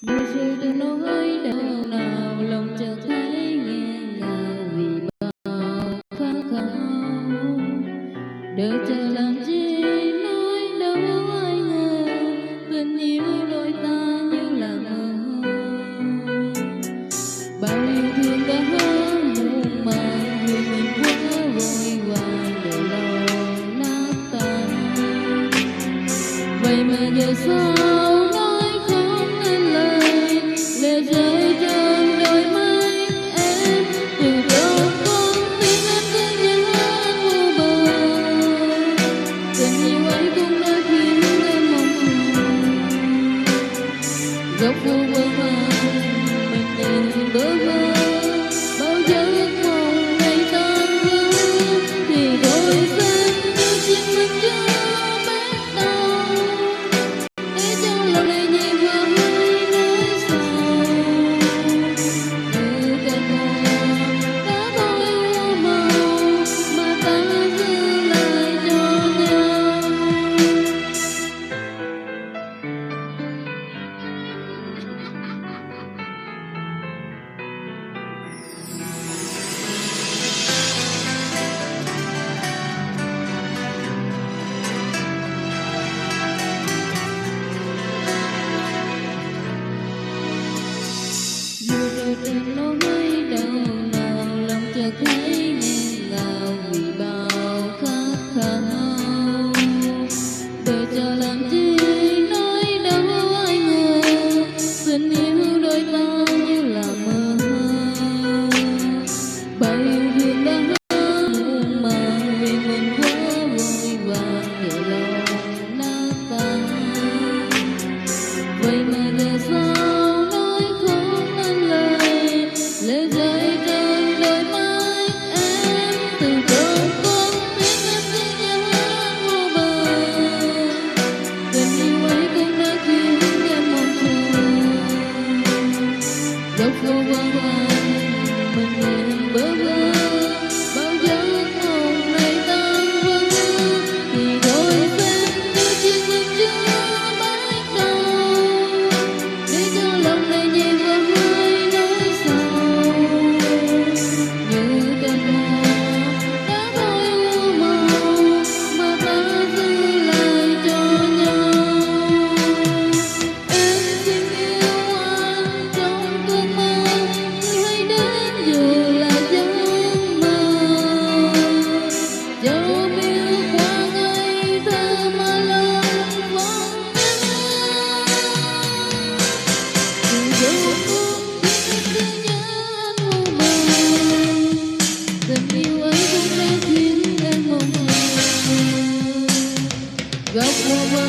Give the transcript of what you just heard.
Mưa rơi từ nỗi đau nào lòng chợt thấy nghẹn ngào vì bao khát khao. Đời chờ làm chi nói đâu ai ngờ tình yêu đôi ta như là mơ. Bao yêu thương đã muộn màng vì mình quá vội vàng để lo nát tan. Vậy mà giờ sao nói không nên lời, lệ rơi trên đôi mắt em. Từ đâu con biết em cứ nhớ vô bờ, tình yêu ấy cũng đã khiến em mong chờ. Góc vô bờ mình nhìn bơ vơ, bao giấc mộng ngày tan vỡ thì đôi bên như chiếc mình chưa bắt đầu. Để cho lòng này nhẹ vừa hơi nói sao, như cơn mưa đã thôi màu mà ta giữ lại cho nhau. Mưa rơi trên nỗi đau nào lòng chợt thấy nghẹn ngào vì bao khát khao. Đời chờ làm chi nói đâu ai ngờ tình yêu đôi ta như là mơ. Bao yêu thương đã muộn màng vì mình quá vội vàng để lo nát tan. Vậy mà giờ sao nói không nên lời, lệ rơi trên đôi mắt em. Từ cơn con biết em cứ nhớ vô bờ, tình yêu ấy cũng đã khiến em mong chờ. Góc vô bờ mình nhìn bơ vơ, bao giấc mộng này tan vỡ thì đôi bên như chiếc mình chưa bắt đầu. Để cho lòng này nhẹ vừa hơi nói sao, như cơn mưa đã thôi màu mà ta giữ lại cho nhau. Em xin yêu anh trong cơn mơ, người hãy đến dù là giấc mơ. Dẫu biết qua ngày thơ mà lòng vẫn nhớ. Từ dấu con biết em cứ nhớ anh vô bờ, tình yêu ấy cũng đã khiến em mong chờ. Góc vô bờ